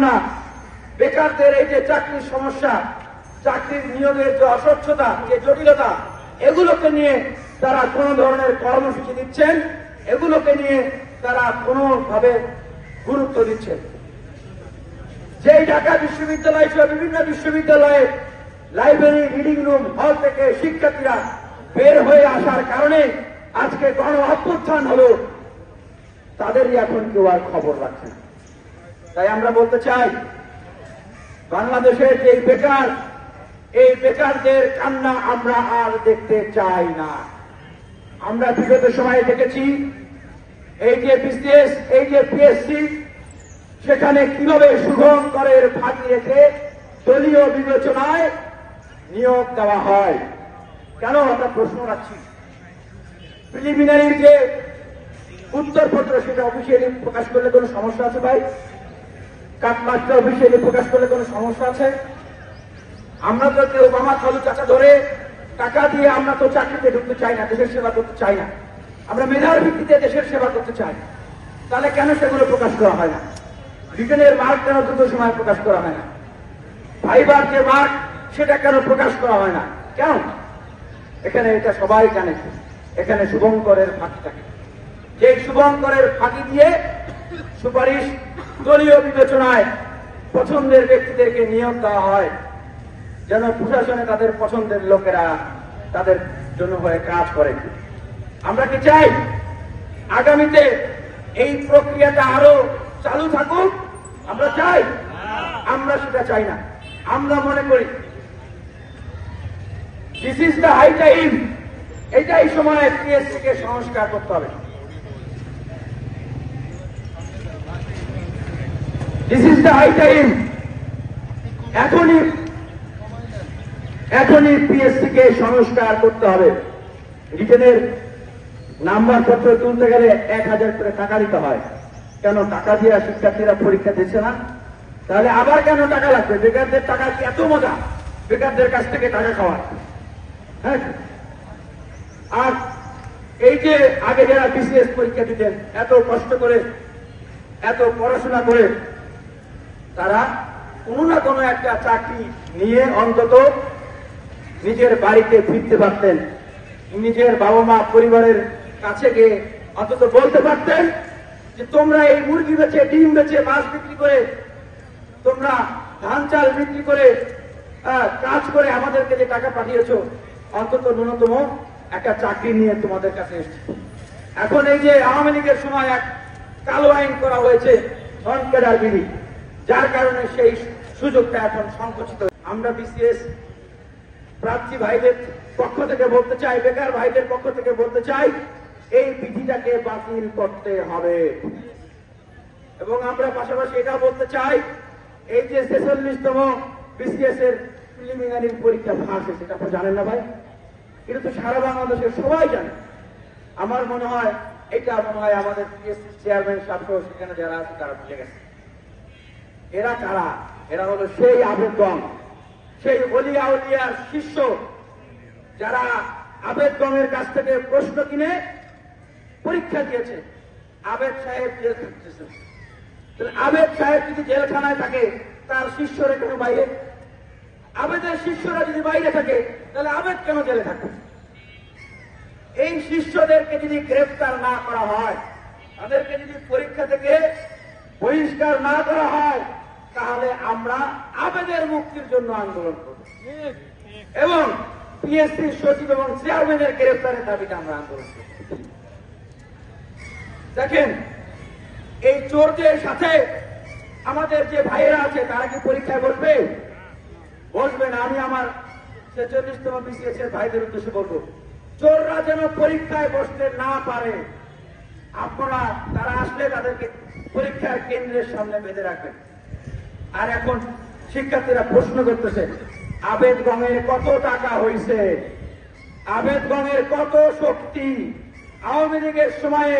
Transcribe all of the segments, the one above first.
না বেকারদের এই যে চাকরির সমস্যা, চাকরির নিয়োগের যে অস্বচ্ছতা, যে জটিলতা, এগুলোকে নিয়ে তারা কোন ধরনের কর্মসূচি দিচ্ছেন, এগুলোকে নিয়ে তারা কোনোভাবে গুরুত্ব দিচ্ছেন। যেই ঢাকা বিশ্ববিদ্যালয় সহ বিভিন্ন বিশ্ববিদ্যালয়ে লাইব্রেরি, রিডিং রুম, হল থেকে শিক্ষার্থীরা বের হয়ে আসার কারণে আজকে গণ অভ্যুত্থান হলো, তাদেরই এখন কেউ আর খবর রাখছে না। তাই আমরা বলতে চাই, বাংলাদেশের যে বেকার, এই বেকারদের কান্না আমরা আর দেখতে চাই না। আমরা বিগত সময়ে দেখেছি এই যে বিসিএস, এই যে পিএসসি, সেখানে কিভাবে শুভঙ্করের ফাঁকি রেখে দলীয় বিবেচনায় নিয়োগ দেওয়া হয়। কেন আমরা প্রশ্ন রাখছি, প্রিলিমিনারির যে উত্তরপত্র সেটা অফিসিয়ালি প্রকাশ করলে কোনো সমস্যা আছে ভাই? কাটমাস্টার অফিসিয়ালি প্রকাশ করলে কোনো সমস্যা আছে? আমরা তো কেউ মামা খালু চাচা ধরে টাকা দিয়ে আমরা তো চাকরিতে ঢুকতে চাই না, দেশের সেবা করতে চাই না। আমরা মেধার ভিত্তিতে দেশের সেবা করতে চাই। তাহলে কেন সেগুলো প্রকাশ করা হয় না? রিটেনের মার্ক কেন দ্রুত সময় প্রকাশ করা হয় না? ভাইবার যে মার্ক সেটা কেন প্রকাশ করা হয় না? কেন? এখানে এটা সবাই জানে, এখানে শুভঙ্করের ফাঁকি থাকে। যে শুভঙ্করের ফাঁকি দিয়ে সুপারিশ দলীয় বিবেচনায় পছন্দের ব্যক্তিদেরকে নিয়োগ দেওয়া হয়, যেন প্রশাসনে তাদের পছন্দের লোকেরা তাদের জন্য হয়ে কাজ করে। আমরা কি চাই আগামীতে এই প্রক্রিয়াটা আরো চালু থাকুক? আমরা চাই? আমরা সেটা চাই না। আমরা মনে করি this is the high time, এটাই সময় পিএসসি কে সংস্কার করতে হবে। This is the high time, এখনই পিএসসি কে সংস্কার করতে হবে। রিটেনের নাম্বার পত্র তুলতে গেলে 1000 করে টাকা দিতে হয়। কেন টাকা দিয়ে শিক্ষার্থীরা পরীক্ষা দিচ্ছে না? তাহলে আবার কেন টাকা লাগবে? বেকারদের টাকা কি এত মজা বেকারদের কাছ থেকে টাকা খাওয়ার? হ্যাঁ। আর এই যে আগে যারা বিসিএস পরীক্ষা দিতেন এত কষ্ট করে, এত পড়াশোনা করে, তারা কোনো না কোনো একটা চাকরি নিয়ে অন্তত নিজের বাড়িতে ফিরতে পারতেন, নিজের বাবা মা পরিবারের কাছে গিয়ে অন্তত বলতে পারতেন যে তোমরা এই মুরগি বেচে, ডিম বেচে, মাছ বিক্রি করে, তোমরা ধান চাল বিক্রি করে, কাজ করে আমাদেরকে যে টাকা পাঠিয়েছ, অন্তত ন্যূনতম একটা চাকরি নিয়ে তোমাদের কাছে এসছে। এখন এই যে আওয়ামী লীগের সময় এক কালো আইন করা হয়েছে, নন ক্যাডার বিধি, যার কারণে সেই সুযোগটা এখন সংকুচিত। আমরা বিসিএস প্রার্থী ভাইদের পক্ষ থেকে বলতে চাই, বেকার ভাইদের পক্ষ থেকে বলতে চাই, এই বিধিটাকে বাতিল করতে হবে। এবং আমরা পাশাপাশি এটা বলতে চাই, এই যে 46তম বিসিএস এর প্রিলিমিনারি পরীক্ষা ফাঁস হয়েছে, এটা আপনারা জানেন না ভাই? এটা তো সারা বাংলাদেশের সবাই জানে। আমার মনে হয় এটা আমাদের পিএসসি চেয়ারম্যান সাহেব সেখানে যারা আছে তারা বুঝে গেছে। এরা কারা? এরা হলো সেই আবেদগণ, সেই অলিয়া উলিয়ার শিষ্য, যারা আবেদগণের কাছ থেকে প্রশ্ন কিনে পরীক্ষা দিয়েছে। আবেদ সাহেব জেল খাটতেছে। আবেদ সাহেব যদি জেলখানায় থাকে, তার শিষ্যরা কেন বাইরে? আবেদের শিষ্যরা যদি বাইরে থাকে, তাহলে আবেদ কেন জেলে থাকবে? এই শিষ্যদেরকে যদি গ্রেফতার না করা হয়, তাদেরকে যদি পরীক্ষা থেকে বহিষ্কার না করা হয়, তাহলে আমরা আবেদের মুক্তির জন্য আন্দোলন করব এবং পিএসসির সচিব এবং চেয়ারম্যানের গ্রেফতারের দাবিতে আমরা আন্দোলন করব। দেখেন, এই চোরদের সাথে আমাদের যে ভাইয়েরা আছে তারা কি পরীক্ষায় বসবে? বসবে না। আমি আমার 46তম বিসিএস এর ভাইদের উদ্দেশ্যে বলবো, চোররা যেন পরীক্ষায় বসতে না পারে। আপনারা তারা আসলে তাদেরকে পরীক্ষার কেন্দ্রের সামনে বেঁধে রাখবেন। আর এখন শিক্ষার্থীরা প্রশ্ন করতেছে, আবেদগণের কত টাকা হয়েছে, আবেদগণের কত শক্তি। আওয়ামী লীগের সময়ে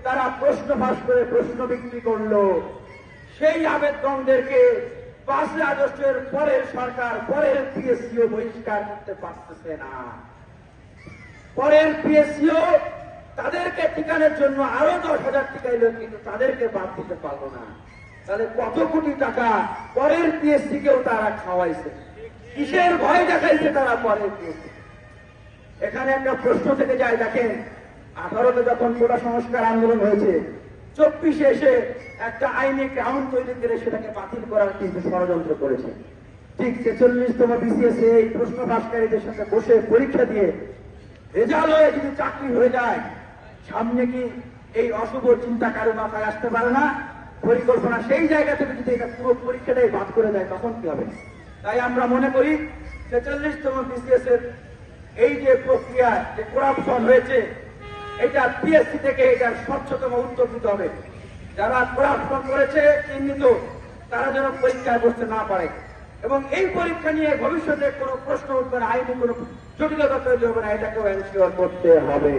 তারা প্রশ্ন ফাঁস করে প্রশ্ন বিক্রি করলো। সেই আবেদগণদেরকে 5 আগস্টের পরের সরকার, পরের পিএসসিও বহিষ্কার করতে পারতেছে না। পরের পিএসসিও তাদেরকে ঠিকানোর জন্য আরো 10,000 টিকাইল, কিন্তু তাদেরকে বাদ দিতে পারলো না। তাহলে কত কোটি টাকা পরের পিএসসি কেও তারা খাওয়াইছে, কিসের ভয় দেখাইছে তারা পরের পিএসসি? এখানে একটা প্রশ্ন থেকে যায়, দেখেন 18তে যখন কোটা সংস্কার আন্দোলন হয়েছে, 24 এসে একটা আইনি গ্রাউন্ড তৈরি করে সেটাকে বাতিল করার কিন্তু ষড়যন্ত্র করেছে। ঠিক 46তম বিসিএস এই প্রশ্ন ফাঁসকারীদের সাথে বসে পরীক্ষা দিয়ে রেজাল্ট হয়ে যদি চাকরি হয়ে যায়, সামনে কি এই অশুভ চিন্তা কারো মাথায় আসতে পারে না? পরিকল্পনা সেই জায়গা থেকে যদি এটা পুরো পরীক্ষাটাই বাদ করে দেয় তখন কি হবে? তাই আমরা মনে করি 46তম বিসিএস এর এই যে প্রক্রিয়া, যে করাপশন হয়েছে, এটা পিএসসি থেকে এটার স্বচ্ছতম উত্তর দিতে হবে। যারা করাপশন করেছে চিহ্নিত, তারা যেন পরীক্ষায় বসতে না পারে, এবং এই পরীক্ষা নিয়ে ভবিষ্যতে কোনো প্রশ্ন উঠবে না, আইনি কোনো জটিলতা তৈরি হবে না, এটাকেও এনশিওর করতে হবে।